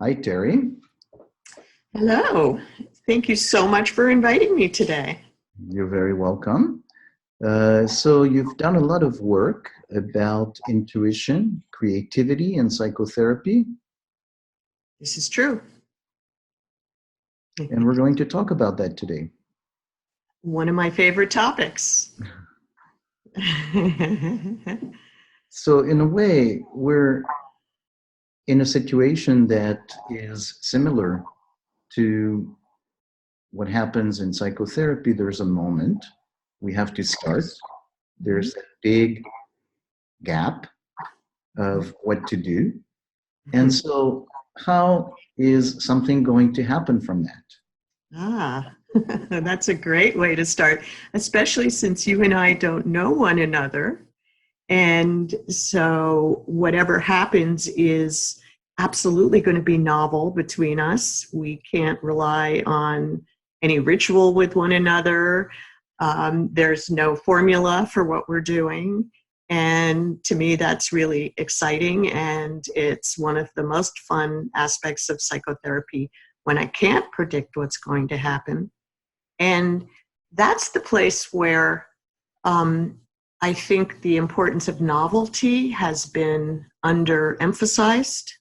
Hi, Terry. Hello. Thank you so much for inviting me today. You're very welcome. So you've done a lot of work about intuition, creativity, and psychotherapy, This is true. and we're going to talk about that today. One of my favorite topics. So in a way, we're in a situation that is similar to what happens in psychotherapy. There's a moment we have to start. There's a big gap of what to do. And so how is something going to happen from that? Ah, that's a great way to start, especially since you and I don't know one another. And so whatever happens is absolutely going to be novel between us. We can't rely on any ritual with one another. There's no formula for what we're doing. And to me, that's really exciting. And it's one of the most fun aspects of psychotherapy when I can't predict what's going to happen. And that's the place where I think the importance of novelty has been underemphasized,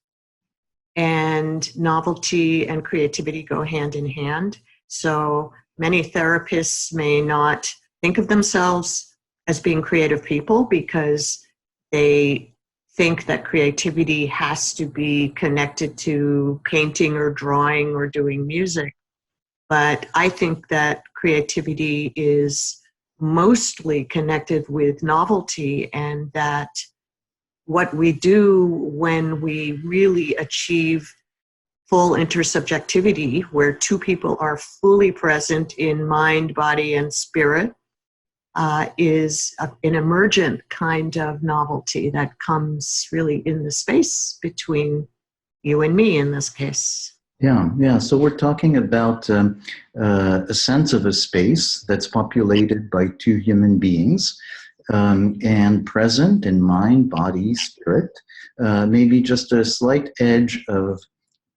and novelty and creativity go hand in hand. So many therapists may not think of themselves as being creative people because they think that creativity has to be connected to painting or drawing or doing music. But I think that creativity is mostly connected with novelty, and that what we do when we really achieve full intersubjectivity, where two people are fully present in mind, body, and spirit, is an emergent kind of novelty that comes really in the space between you and me in this case. Yeah. So we're talking about a sense of a space that's populated by two human beings and present in mind, body, spirit, maybe just a slight edge of,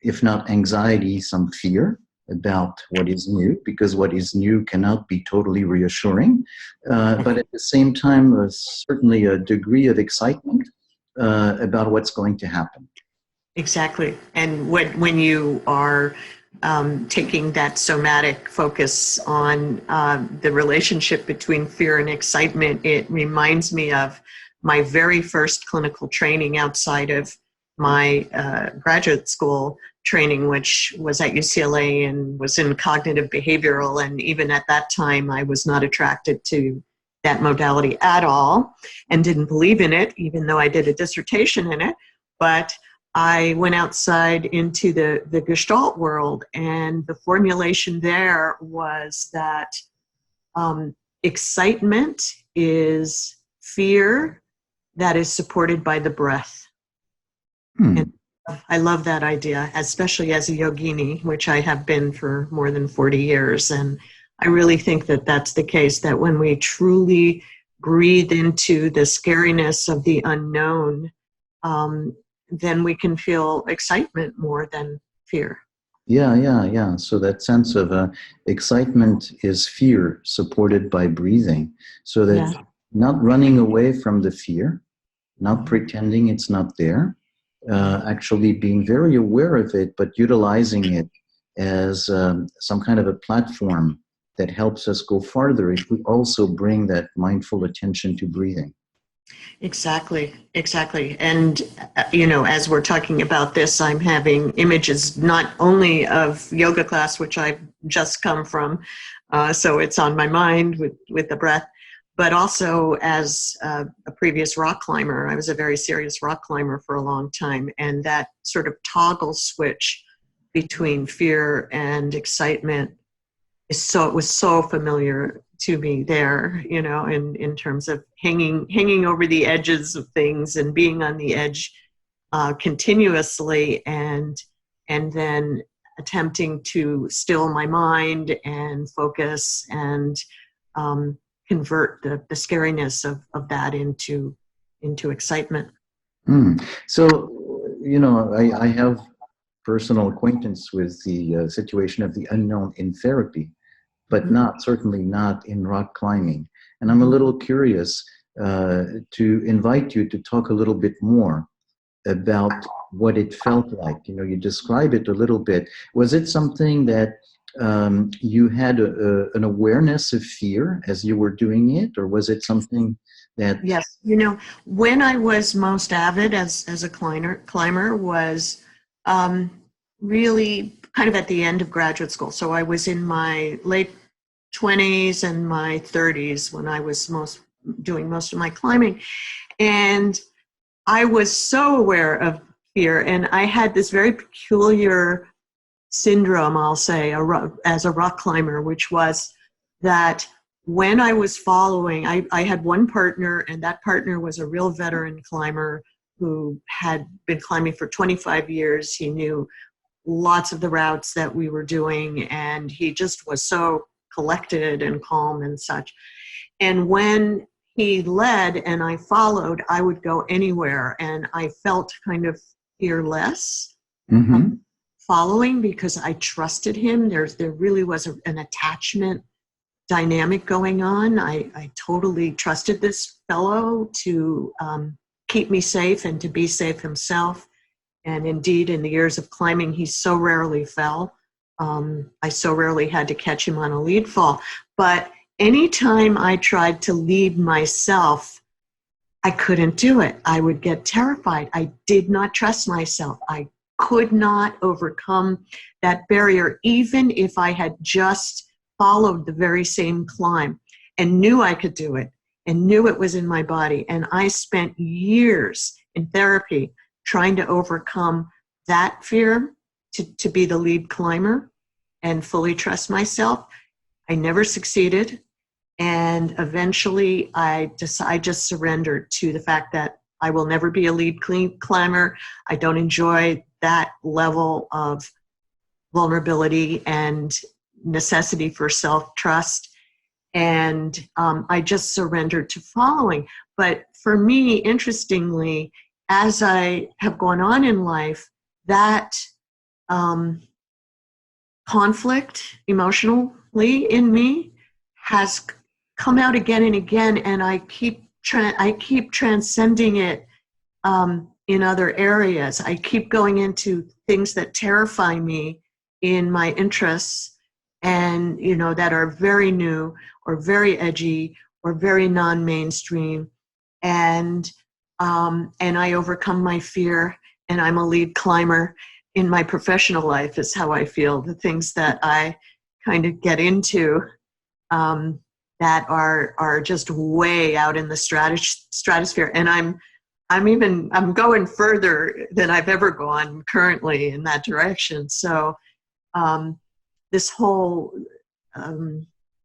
if not anxiety, some fear about what is new, because what is new cannot be totally reassuring. But at the same time, certainly a degree of excitement about what's going to happen. Exactly. And when you are taking that somatic focus on the relationship between fear and excitement, it reminds me of my very first clinical training outside of my graduate school training, which was at UCLA and was in cognitive behavioral. And even at that time, I was not attracted to that modality at all and didn't believe in it, even though I did a dissertation in it. But I went outside into the Gestalt world, and the formulation there was that excitement is fear that is supported by the breath. And I love that idea, especially as a yogini, which I have been for more than 40 years. And I really think that that's the case, that when we truly breathe into the scariness of the unknown, then we can feel excitement more than fear. Yeah. So that sense of excitement is fear supported by breathing. So that not running away from the fear, not pretending it's not there, actually being very aware of it, but utilizing it as some kind of a platform that helps us go farther if we also bring that mindful attention to breathing. Exactly. And, as we're talking about this, I'm having images not only of yoga class, which I've just come from, so it's on my mind with the breath, but also as a previous rock climber. I was a very serious rock climber for a long time, and that sort of toggle switch between fear and excitement it was so familiar to me there, in terms of hanging over the edges of things and being on the edge continuously, and then attempting to still my mind and focus and convert the scariness of that into excitement. So, I have personal acquaintance with the situation of the unknown in therapy, but not, certainly not in rock climbing. And I'm a little curious to invite you to talk a little bit more about what it felt like. You know, you describe it a little bit. Was it something that you had an awareness of fear as you were doing it, or was it something that... Yes, you know, when I was most avid as a climber was really kind of at the end of graduate school. So I was in my late 20s and my 30s when I was doing most of my climbing. And I was so aware of fear, and I had this very peculiar syndrome, I'll say, as a rock climber, which was that when I was following, I had one partner, and that partner was a real veteran climber who had been climbing for 25 years. He knew lots of the routes that we were doing, and he just was so collected and calm and such. And when he led and I followed, I would go anywhere, and I felt kind of fearless following because I trusted him. There really was an attachment dynamic going on. I totally trusted this fellow to keep me safe and to be safe himself. And indeed, in the years of climbing, he so rarely fell. I so rarely had to catch him on a lead fall. But anytime I tried to lead myself, I couldn't do it. I would get terrified. I did not trust myself. I could not overcome that barrier, even if I had just followed the very same climb and knew I could do it and knew it was in my body. And I spent years in therapy trying to overcome that fear to be the lead climber and fully trust myself. I never succeeded. And eventually I just surrendered to the fact that I will never be a lead climber. I don't enjoy that level of vulnerability and necessity for self-trust. And I just surrendered to following. But for me, interestingly, as I have gone on in life, that conflict emotionally in me has come out again and again, and I keep transcending it in other areas. I keep going into things that terrify me in my interests, and that are very new or very edgy or very non-mainstream, and I overcome my fear, and I'm a lead climber in my professional life is how I feel. The things that I kind of get into that are just way out in the stratosphere. And I'm going further than I've ever gone currently in that direction. So this whole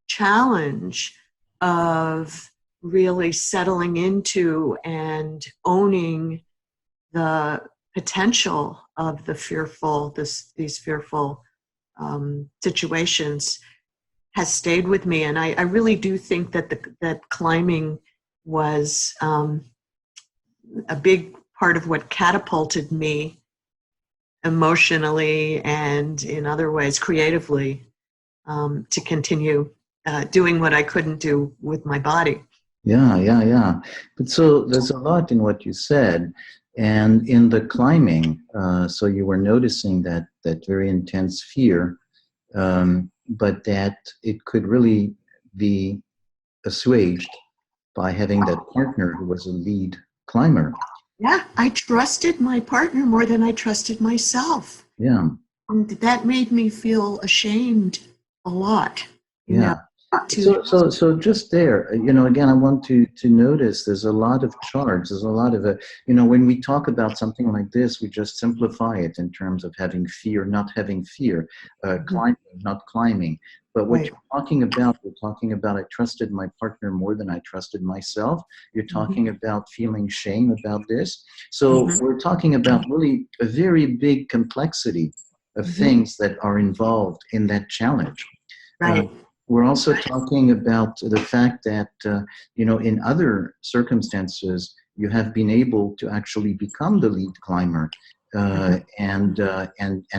challenge of really settling into and owning the potential of the fearful, these fearful situations has stayed with me. And I really do think that that climbing was a big part of what catapulted me emotionally and in other ways creatively to continue doing what I couldn't do with my body. Yeah. But so there's a lot in what you said. And in the climbing, so you were noticing that very intense fear, but that it could really be assuaged by having that partner who was a lead climber. Yeah, I trusted my partner more than I trusted myself. Yeah. And that made me feel ashamed a lot. Yeah. So just there, again, I want to notice there's a lot of charge. There's a lot of, when we talk about something like this, we just simplify it in terms of having fear, not having fear, climbing, not climbing. But what you're talking about, I trusted my partner more than I trusted myself. You're talking about feeling shame about this. So we're talking about really a very big complexity of things that are involved in that challenge. Right. We're also talking about the fact that, in other circumstances, you have been able to actually become the lead climber. and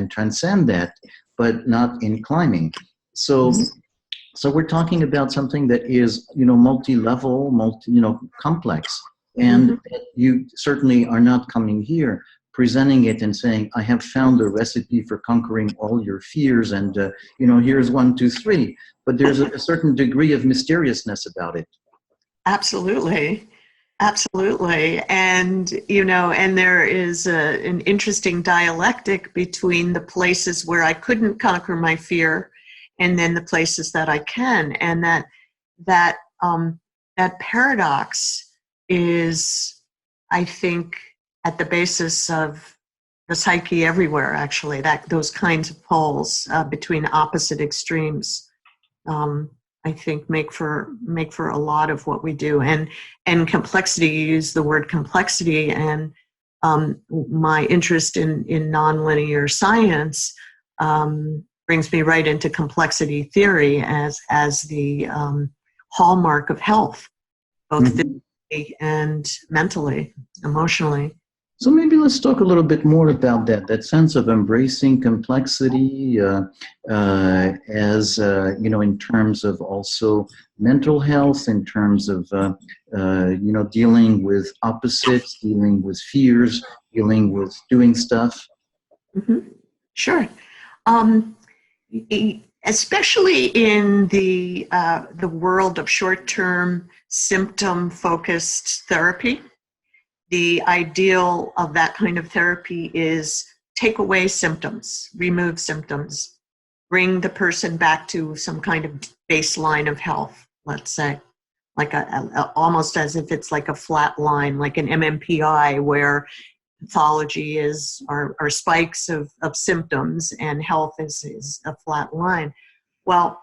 transcend that, but not in climbing. So we're talking about something that is, multi-level, complex. And you certainly are not coming here presenting it and saying, I have found a recipe for conquering all your fears, and here's 1, 2, 3. But there's a certain degree of mysteriousness about it. Absolutely. Absolutely. And, and there is an interesting dialectic between the places where I couldn't conquer my fear and then the places that I can. And that paradox is, I think, at the basis of the psyche everywhere, actually, those kinds of poles between opposite extremes. I think make for a lot of what we do, and complexity. You use the word complexity, and my interest in nonlinear science brings me right into complexity theory as the hallmark of health, both physically and mentally, emotionally. So maybe let's talk a little bit more about that sense of embracing complexity as, in terms of also mental health, in terms of, dealing with opposites, dealing with fears, dealing with doing stuff. Sure. Especially in the world of short-term symptom-focused therapy. The ideal of that kind of therapy is take away symptoms, remove symptoms, bring the person back to some kind of baseline of health, let's say, like almost as if it's like a flat line, like an MMPI, where pathology are spikes of symptoms and health is a flat line. Well,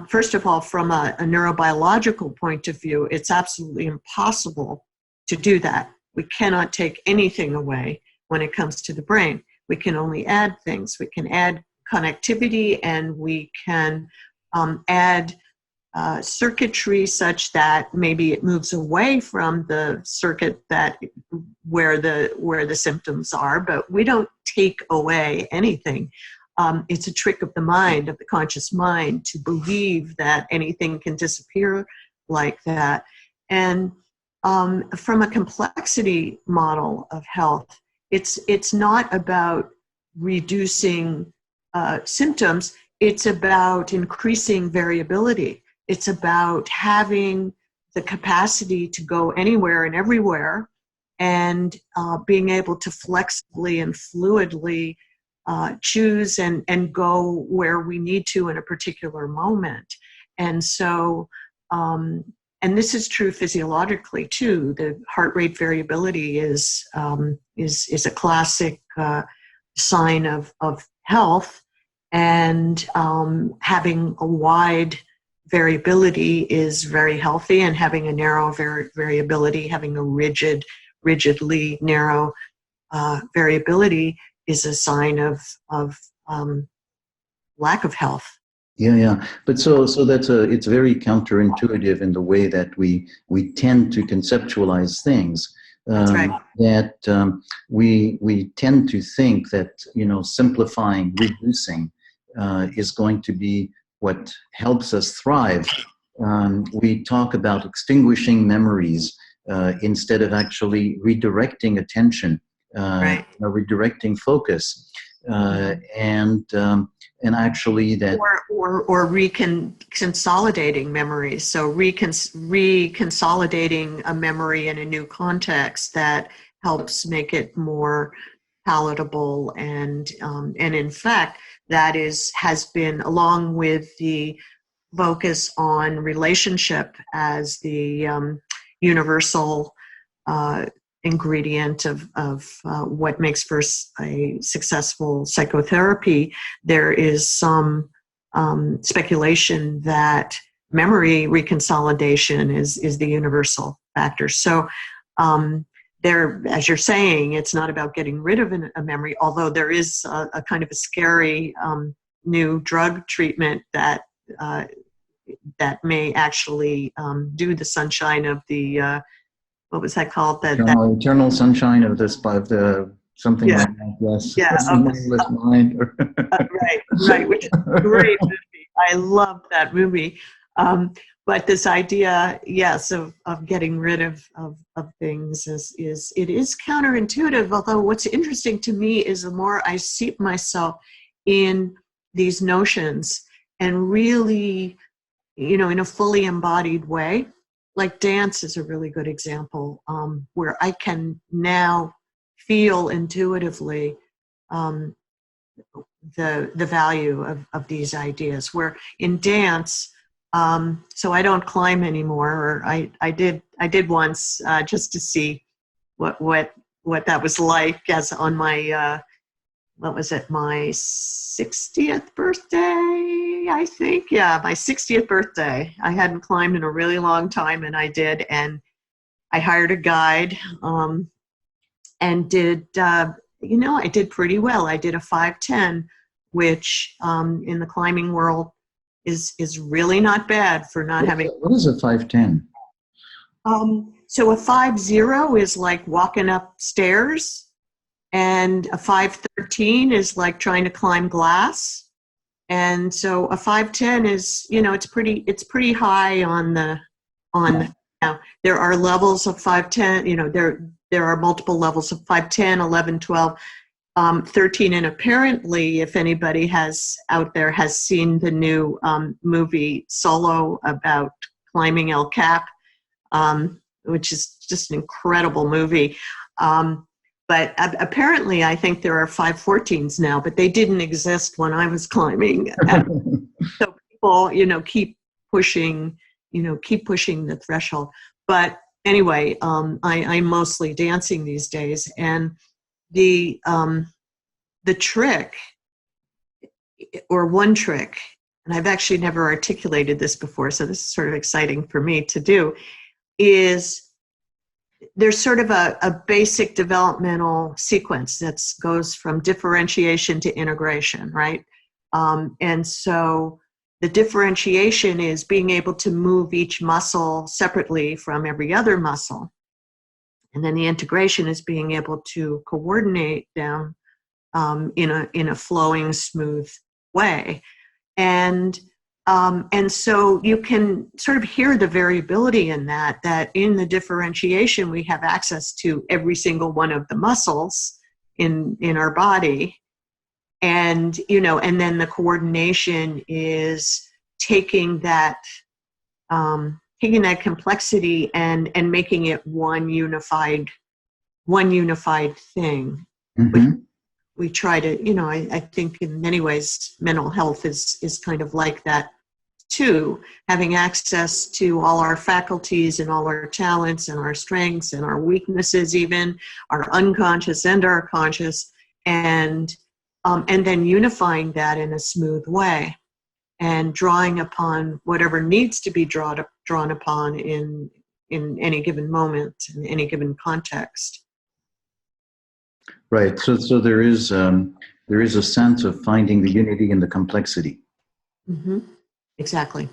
first of all, from a neurobiological point of view, it's absolutely impossible to do that. We cannot take anything away when it comes to the brain. We can only add things. We can add connectivity, and we can add circuitry such that maybe it moves away from the circuit where the symptoms are, but we don't take away anything. It's a trick of the mind, of the conscious mind, to believe that anything can disappear like that. And from a complexity model of health, it's not about reducing symptoms. It's about increasing variability. It's about having the capacity to go anywhere and everywhere, and being able to flexibly and fluidly choose and go where we need to in a particular moment. And so, and this is true physiologically too. The heart rate variability is a classic sign of health, and having a wide variability is very healthy, and having a narrow variability, having a rigidly narrow variability is a sign of lack of health. Yeah. But so it's very counterintuitive in the way that we tend to conceptualize things. That's right. That we tend to think that simplifying, reducing is going to be what helps us thrive. We talk about extinguishing memories instead of actually redirecting attention, right. Redirecting focus, and actually that or reconsolidating memories. So reconsolidating a memory in a new context that helps make it more palatable, and in fact that has been, along with the focus on relationship as the universal ingredient of what makes for a successful psychotherapy. There is some speculation that memory reconsolidation is the universal factor. So there, as you're saying, it's not about getting rid of a memory, although there is a kind of a scary new drug treatment that may actually do the sunshine of the what was that called? Eternal sunshine of the something Yeah, like that. Yes, yeah, the mindless mind. right, which is a great movie. I love that movie. But this idea, yes, of getting rid of things is it is counterintuitive. Although what's interesting to me is the more I seep myself in these notions and really, in a fully embodied way, like dance is a really good example, where I can now feel intuitively um, the value of these ideas. Where in dance, so I don't climb anymore, or I did once, just to see what that was like, as on my what was it, my 60th birthday, I think. Yeah, my 60th birthday. I hadn't climbed in a really long time, and I did. And I hired a guide, and did, I did pretty well. I did a 5'10", which in the climbing world is really not bad for not having. What is a 5'10"? So a 5'0" is like walking upstairs, and a 5'13" is like trying to climb glass. And so a 5'10" is, it's pretty high on now. There are levels of 5'10", there are multiple levels of 5'10", 11, 12, 13, and apparently, if anybody out there has seen the new movie Solo about climbing El Cap, which is just an incredible movie. But apparently, I think there are 5'14s now, but they didn't exist when I was climbing. So people, keep pushing the threshold. But anyway, I'm mostly dancing these days, and the trick, or one trick, and I've actually never articulated this before, so this is sort of exciting for me to do, is there's sort of a basic developmental sequence that goes from differentiation to integration, right? And so the differentiation is being able to move each muscle separately from every other muscle. And then the integration is being able to coordinate them in a flowing, smooth way. And so you can sort of hear the variability in that in the differentiation, we have access to every single one of the muscles in our body. And, and then the coordination is taking that complexity and making it one unified thing. Mm-hmm. We try to, I think in many ways, mental health is kind of like that too, having access to all our faculties and all our talents and our strengths and our weaknesses, even our unconscious and our conscious, and then unifying that in a smooth way and drawing upon whatever needs to be drawn upon in any given moment, in any given context. Right. So there is a sense of finding the unity in the complexity. Mm-hmm. Exactly.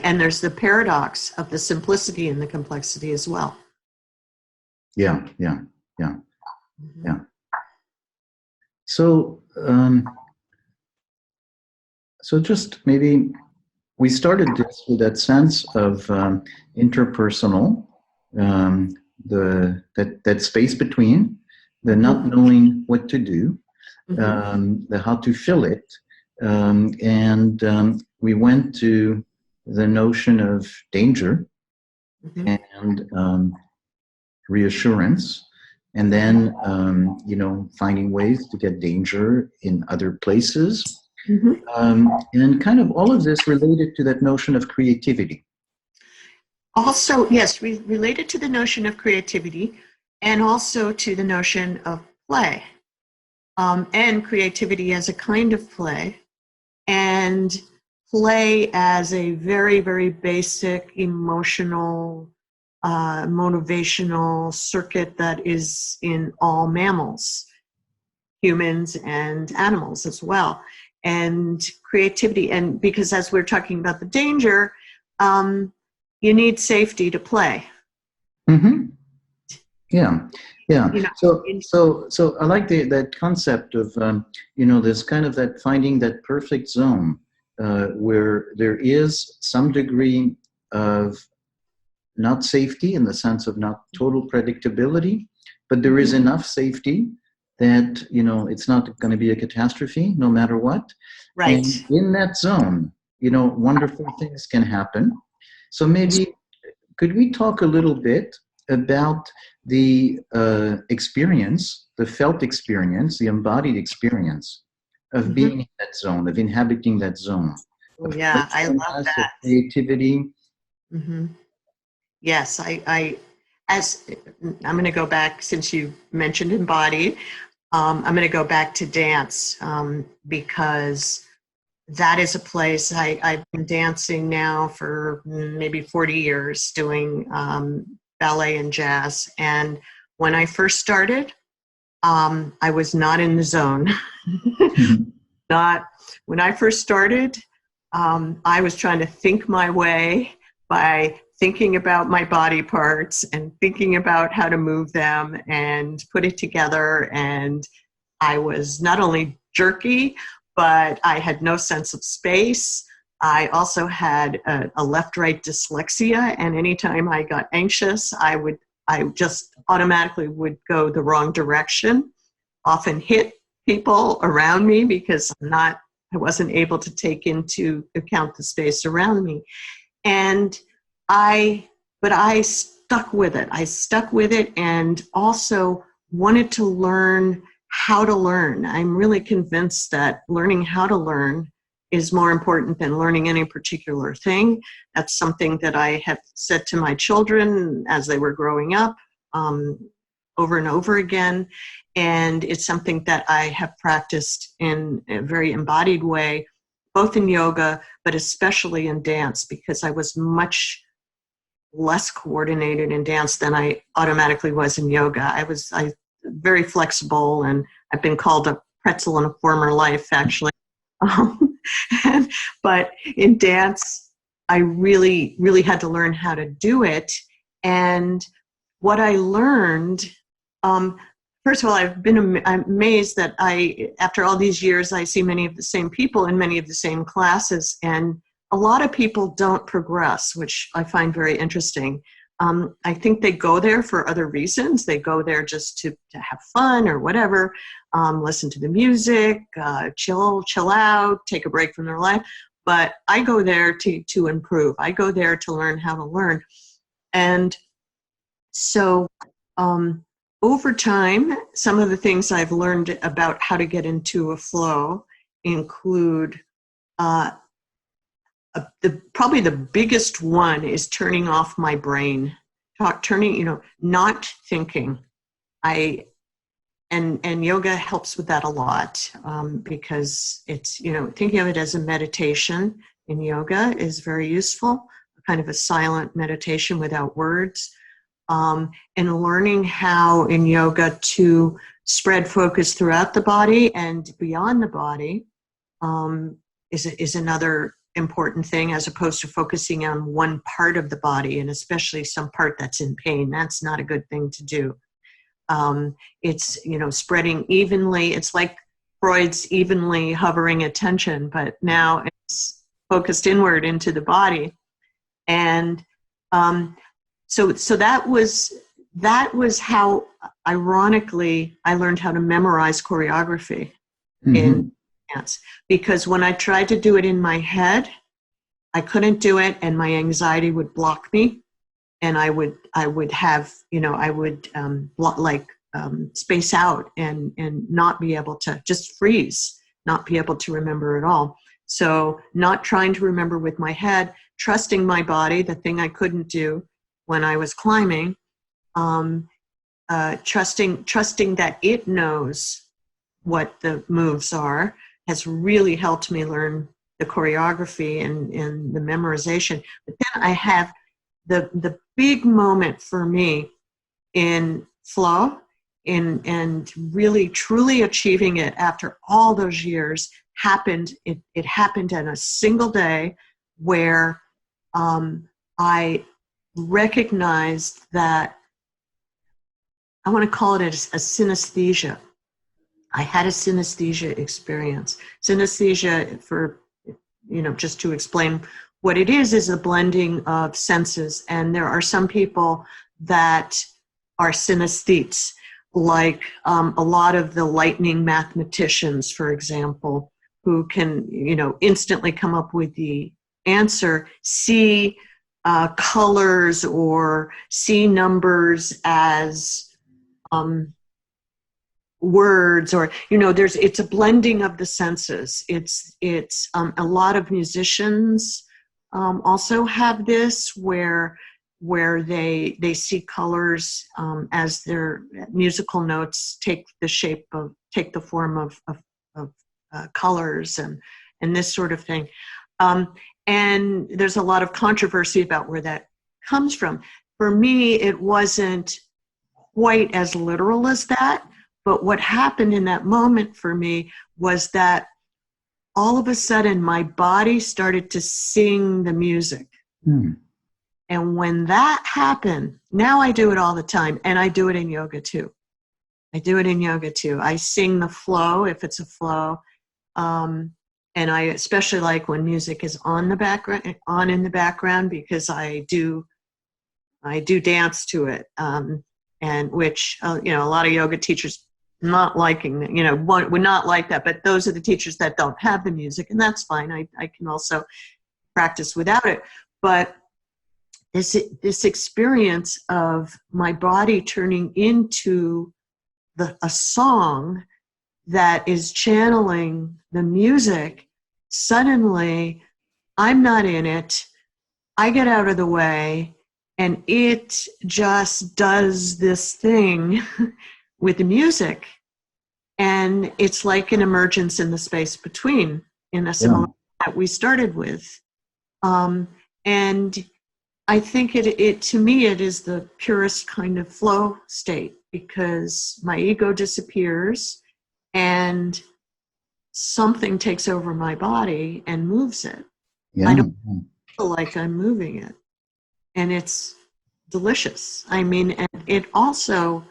And there's the paradox of the simplicity and the complexity as well. Yeah. Mm-hmm. Yeah. So just maybe we started this with that sense of interpersonal, that space between, the not knowing what to do, the how to fill it, and we went to the notion of danger and reassurance, and then finding ways to get danger in other places, and kind of all of this related to that notion of creativity. Also, yes, related to the notion of creativity, and also to the notion of play, and creativity as a kind of play, and play as a very, very basic emotional, motivational circuit that is in all mammals, humans and animals as well. And creativity, and because as we're talking about the danger, you need safety to play. Mm-hmm. Yeah, yeah. You know, So I like that concept of this kind of that finding that perfect zone where there is some degree of not safety in the sense of not total predictability, but there is enough safety that it's not going to be a catastrophe no matter what. right. And in that zone, wonderful things can happen. So maybe could we talk a little bit about the experience, the felt experience, the embodied experience of Hmm. being in that zone, of inhabiting that zone, Oh, of yeah, I love playfulness, of that. creativity? Hmm. Yes, as I'm going to go back, since you mentioned embodied, I'm going to go back to dance because that is a place I've been dancing now for maybe 40 years, doing ballet and jazz. And when I first started, I was not in the zone. Not when I first started. I was trying to think my way by thinking about my body parts and thinking about how to move them and put it together. And I was not only jerky, but I had no sense of space. I also had a left-right dyslexia, and anytime I got anxious, I just automatically would go the wrong direction, often hit people around me because I wasn't able to take into account the space around me. And but I stuck with it. I stuck with it and also wanted to learn how to learn. I'm really convinced that learning how to learn is more important than learning any particular thing. That's something that I have said to my children as they were growing up, over and over again. And it's something that I have practiced in a very embodied way, both in yoga, but especially in dance, because I was much less coordinated in dance than I automatically was in yoga. I very flexible, and I've been called a pretzel in a former life, actually. Um, but in dance, I really, really had to learn how to do it. And what I learned, first of all, I'm amazed that after all these years, I see many of the same people in many of the same classes, and a lot of people don't progress, which I find very interesting. I think they go there for other reasons. They go there just to have fun or whatever, listen to the music, chill out, take a break from their life. But I go there to improve. I go there to learn how to learn. And so over time, some of the things I've learned about how to get into a flow include probably the biggest one is turning off my brain, not thinking. And yoga helps with that a lot, because it's, thinking of it as a meditation in yoga is very useful, kind of a silent meditation without words. And learning how in yoga to spread focus throughout the body and beyond the body is another important thing, as opposed to focusing on one part of the body, and especially some part that's in pain. That's not a good thing to do. It's, spreading evenly. It's like Freud's evenly hovering attention, but now it's focused inward into the body. And so that was how, ironically, I learned how to memorize choreography in dance. Because when I tried to do it in my head, I couldn't do it, and my anxiety would block me, and I would have, space out and not be able to, just freeze, not be able to remember at all. So not trying to remember with my head, trusting my body, the thing I couldn't do when I was climbing, trusting that it knows what the moves are, has really helped me learn the choreography and the memorization. But then I have the big moment for me in flow, and really truly achieving it after all those years happened. It happened in a single day where I recognized that I want to call it a synesthesia. I had a synesthesia experience. Synesthesia, for, just to explain what it is a blending of senses. And there are some people that are synesthetes, like a lot of the lightning mathematicians, for example, who can, instantly come up with the answer, see colors or see numbers as words, or it's a blending of the senses. It's a lot of musicians also have this, where they see colors as their musical notes take the form of colors and this sort of thing. And there's a lot of controversy about where that comes from. For me, it wasn't quite as literal as that, but what happened in that moment for me was that all of a sudden my body started to sing the music. And when that happened, now I do it all the time, and I do it in yoga too. I sing the flow, if it's a flow. And I especially like when music is on in the background, because I do dance to it. And which, a lot of yoga teachers not liking, would not like that, but those are the teachers that don't have the music, and that's fine. I can also practice without it. But this experience of my body turning into a song that is channeling the music, suddenly I'm not in it. I get out of the way, and it just does this thing with the music. And it's like an emergence in the space between, in a similar that we started with. And I think it to me, it is the purest kind of flow state, because my ego disappears and something takes over my body and moves it. I don't feel like I'm moving it. And it's delicious. I mean, and it also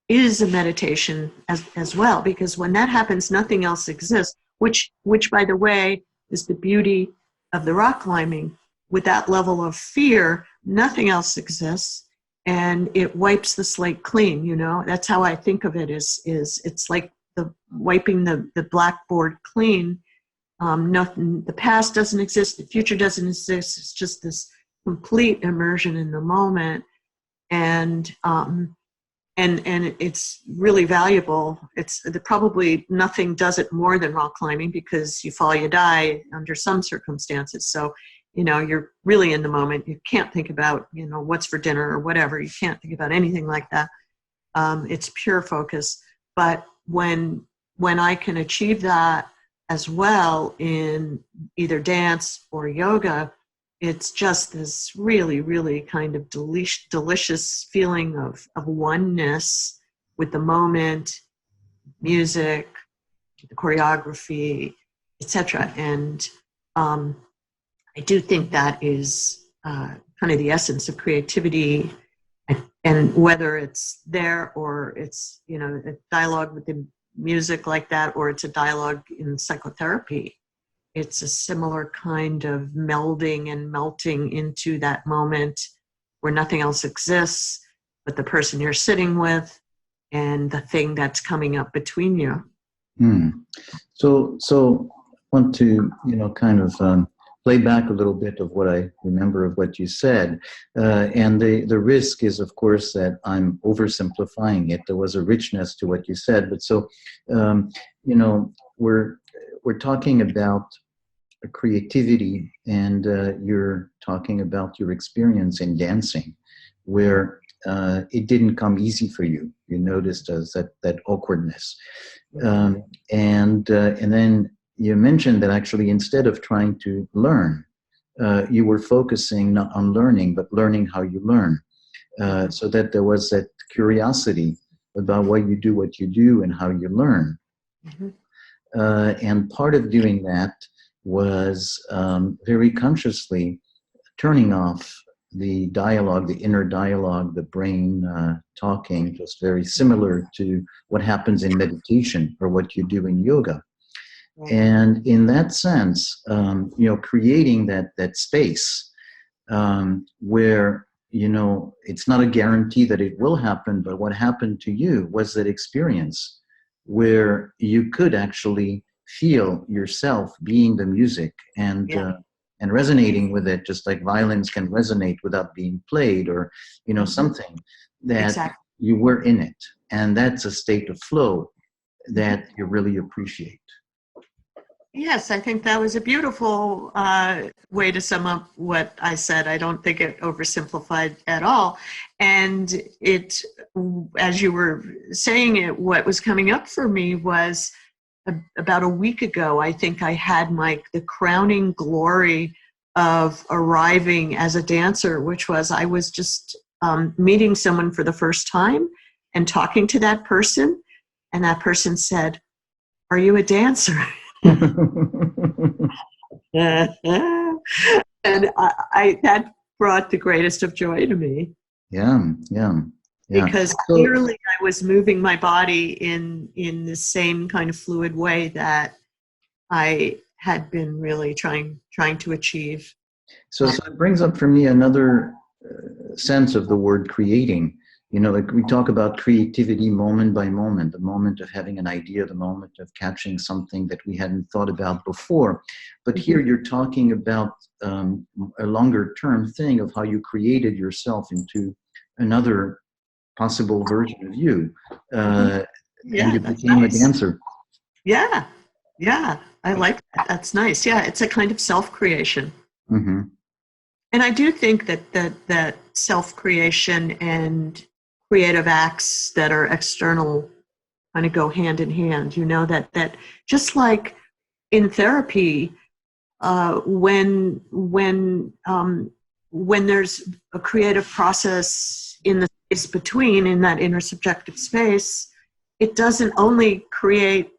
is a meditation as well, because when that happens, nothing else exists, which by the way, is the beauty of the rock climbing. With that level of fear, nothing else exists, and it wipes the slate clean. That's how I think of it, is it's like wiping the blackboard clean. Nothing, the past doesn't exist, the future doesn't exist. It's just this complete immersion in the moment, and it's really valuable. It's probably nothing does it more than rock climbing, because you fall, you die under some circumstances. So, you're really in the moment. You can't think about, what's for dinner or whatever. You can't think about anything like that. It's pure focus. But when I can achieve that as well in either dance or yoga, it's just this really, really kind of delicious feeling of oneness with the moment, music, the choreography, etc. And I do think that is kind of the essence of creativity. And whether it's there, or it's, a dialogue with the music like that, or it's a dialogue in psychotherapy, it's a similar kind of melding and melting into that moment where nothing else exists but the person you're sitting with and the thing that's coming up between you. So I want to, kind of play back a little bit of what I remember of what you said. And the risk is, of course, that I'm oversimplifying it. There was a richness to what you said. But so, we're talking about creativity, and you're talking about your experience in dancing, where it didn't come easy for you. You noticed that awkwardness. And then you mentioned that actually, instead of trying to learn, you were focusing not on learning, but learning how you learn. So that there was that curiosity about why you do what you do and how you learn. And part of doing that was very consciously turning off the dialogue, the inner dialogue, the brain talking, just very similar to what happens in meditation or what you do in yoga. And in that sense, creating that space where, it's not a guarantee that it will happen, but what happened to you was that experience where you could actually feel yourself being the music and resonating with it, just like violins can resonate without being played, or something that you were in it, and that's a state of flow that you really appreciate. Yes, I think that was a beautiful way to sum up what I said. I don't think it oversimplified at all. And it, as you were saying it, what was coming up for me was about a week ago, I think I had the crowning glory of arriving as a dancer, which was I was just meeting someone for the first time and talking to that person. And that person said, "Are you a dancer?" And I that brought the greatest of joy to me. Yeah. Because clearly I was moving my body in the same kind of fluid way that I had been really trying to achieve. So it brings up for me another sense of the word creating. Like we talk about creativity moment by moment, the moment of having an idea, the moment of catching something that we hadn't thought about before. But here you're talking about a longer term thing of how you created yourself into another possible version of you. And you became a dancer. Yeah, I like that. That's nice. Yeah, it's a kind of self-creation. Mm-hmm. And I do think that self-creation and creative acts that are external kind of go hand in hand. That just like in therapy, when there's a creative process in the space between, in that intersubjective space, it doesn't only create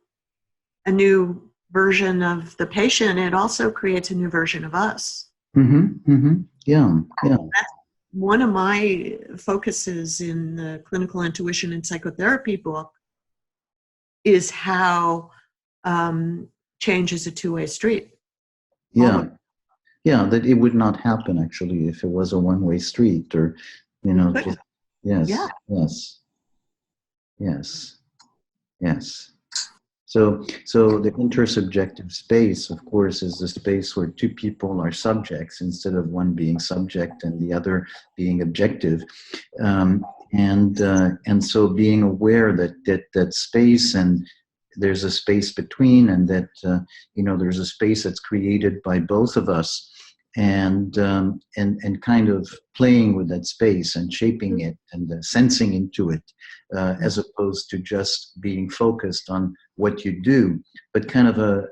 a new version of the patient, it also creates a new version of us. Mm-hmm. Mm-hmm. Yeah. That's one of my focuses in the clinical intuition and psychotherapy book, is how change is a two-way street. Yeah, that it would not happen actually if it was a one-way street, or just yes. So the intersubjective space, of course, is the space where two people are subjects instead of one being subject and the other being objective, and so being aware that space, and there's a space between, and that there's a space that's created by both of us, and kind of playing with that space and shaping it and sensing into it, as opposed to just being focused on what you do, but kind of a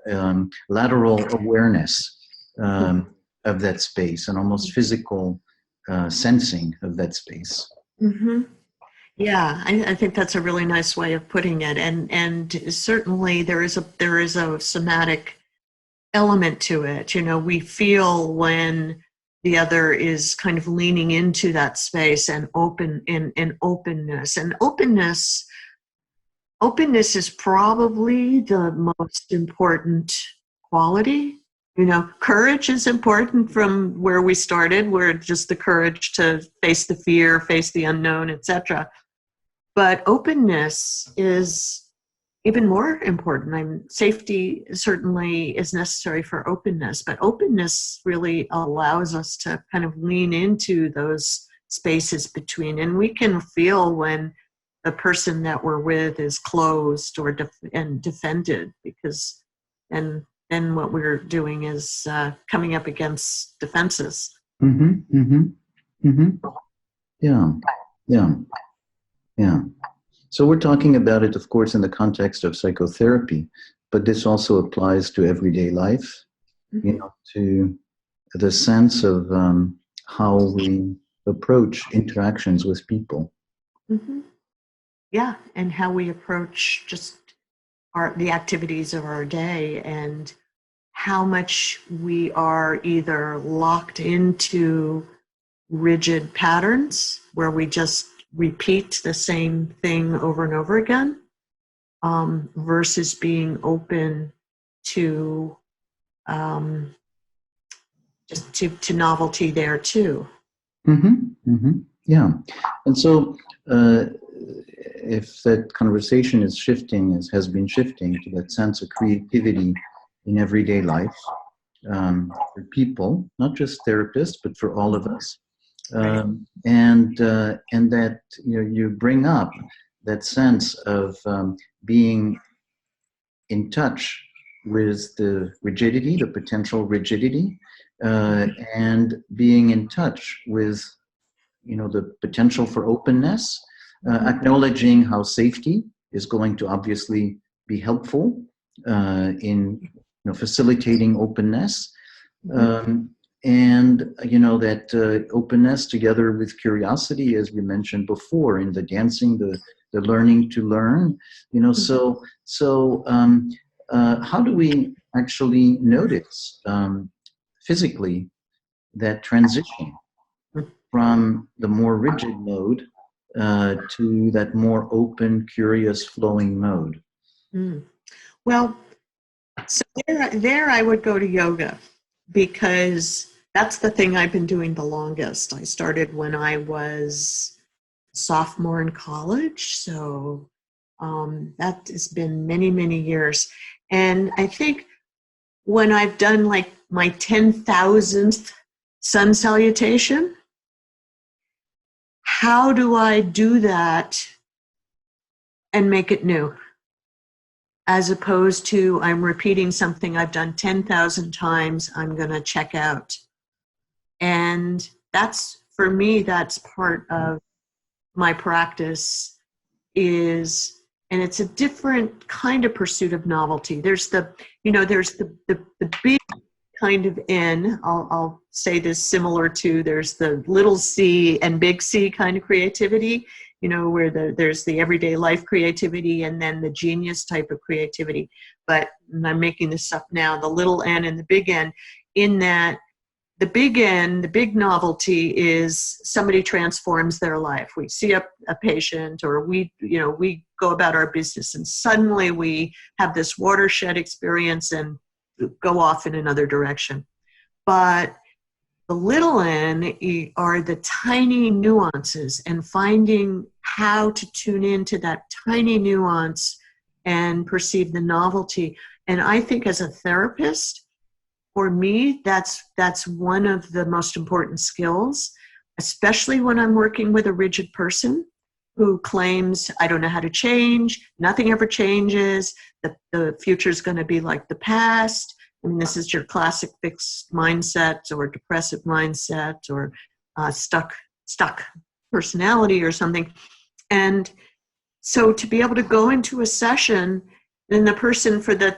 lateral awareness of that space, and almost physical sensing of that space. Mm-hmm. Yeah, I think that's a really nice way of putting it, and certainly there is a somatic element to it. We feel when the other is kind of leaning into that space and openness. And openness is probably the most important quality. Courage is important from where we started, where just the courage to face the fear, face the unknown, etc. But openness is even more important. Safety certainly is necessary for openness, but openness really allows us to kind of lean into those spaces between, and we can feel when the person that we're with is closed or defended, because then what we're doing is coming up against defenses. Mm-hmm. Mm-hmm. Mm-hmm. Yeah. So we're talking about it, of course, in the context of psychotherapy, but this also applies to everyday life, to the sense of how we approach interactions with people. Mm-hmm. Yeah, and how we approach just the activities of our day, and how much we are either locked into rigid patterns where we just repeat the same thing over and over again, versus being open to just to novelty there too. Yeah. And so if that conversation is shifting, has been shifting to that sense of creativity in everyday life, for people, not just therapists, but for all of us, and that you bring up that sense of being in touch with the rigidity, the potential rigidity, and being in touch with the potential for openness, acknowledging how safety is going to obviously be helpful in facilitating openness, and that openness together with curiosity, as we mentioned before, in the dancing, the learning to learn, so how do we actually notice physically that transition from the more rigid mode to that more open, curious, flowing mode? Well, so there I would go to yoga, because that's the thing I've been doing the longest. I started when I was a sophomore in college, so that has been many, many years. And I think when I've done like my 10,000th sun salutation, how do I do that and make it new? As opposed to I'm repeating something I've done 10,000 times, I'm going to check out. And that's, for me, that's part of my practice and it's a different kind of pursuit of novelty. There's the big kind of N, I'll say this similar to, there's the little c and big C kind of creativity, where there's the everyday life creativity and then the genius type of creativity. But I'm making this up now, the little n and the big N, in that the big N, the big novelty is somebody transforms their life. We see a patient, or we go about our business, and suddenly we have this watershed experience and go off in another direction. But the little n are the tiny nuances, and finding how to tune into that tiny nuance and perceive the novelty. And I think as a therapist, for me, that's one of the most important skills, especially when I'm working with a rigid person who claims, I don't know how to change, nothing ever changes, the future is going to be like the past. I mean, this is your classic fixed mindset or depressive mindset or stuck personality or something. And so to be able to go into a session, and the person for the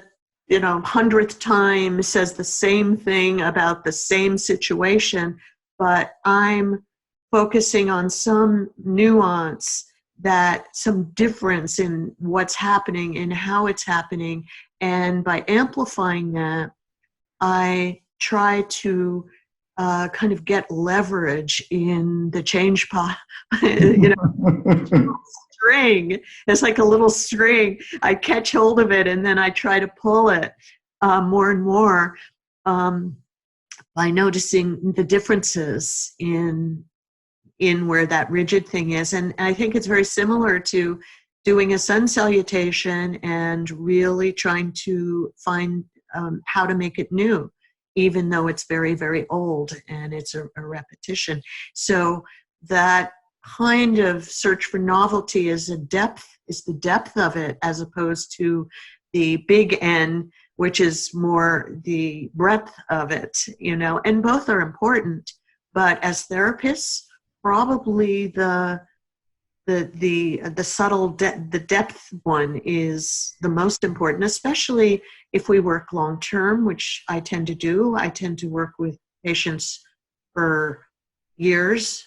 100th time says the same thing about the same situation, but I'm focusing on some nuance, some difference in what's happening and how it's happening. And by amplifying that, I try to kind of get leverage in the change pot, string. It's like a little string. I catch hold of it and then I try to pull it more and more by noticing the differences in where that rigid thing is. And I think it's very similar to doing a sun salutation and really trying to find how to make it new, even though it's very, very old and it's a repetition. So that kind of search for novelty is the depth of it, as opposed to the big N, which is more the breadth of it, and both are important. But as therapists, probably the subtle the depth one is the most important, especially if we work long term, which I tend to do. I tend to work with patients for years.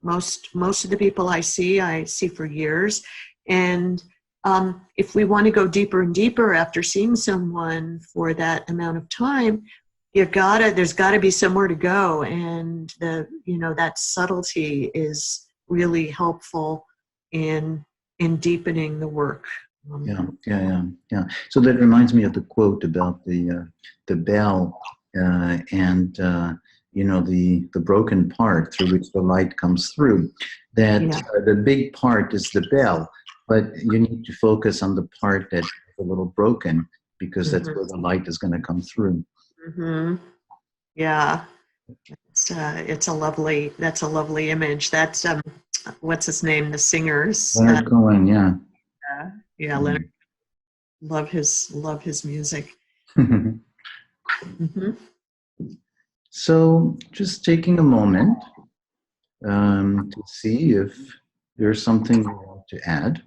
Most of the people I see for years. And if we want to go deeper and deeper after seeing someone for that amount of time, there's gotta be somewhere to go. And that subtlety is really helpful in deepening the work. Yeah. So that reminds me of the quote about the bell and the broken part through which the light comes through. That the big part is the bell, but you need to focus on the part that's a little broken, because that's where the light is going to come through. Yeah, that's a lovely image. That's what's his name? The singers. Leonard Cohen, yeah. Leonard. Love his music. So just taking a moment to see if there's something you want to add.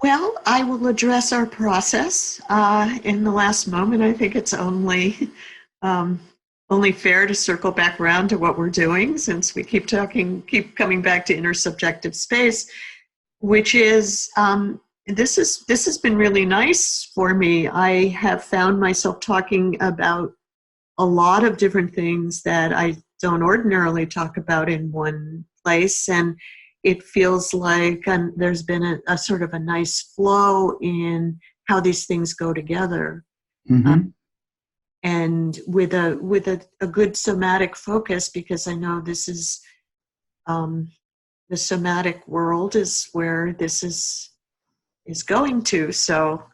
Well, I will address our process in the last moment. I think it's only fair to circle back around to what we're doing, since we keep coming back to intersubjective space, which is this has been really nice for me. I have found myself talking about a lot of different things that I don't ordinarily talk about in one place, and it feels like there's been a sort of a nice flow in how these things go together. And with a good somatic focus, because I know this is the somatic world is where this is going to. So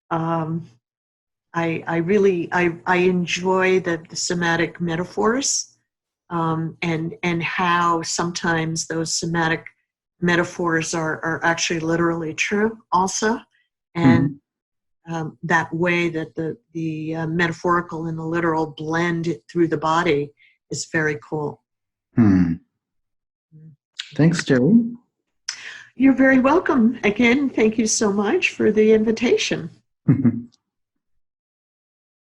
I really enjoy the somatic metaphors, and how sometimes those somatic metaphors are actually literally true also. And that way that the metaphorical and the literal blend through the body is very cool. Thanks, Jerry. You're very welcome. Again, thank you so much for the invitation.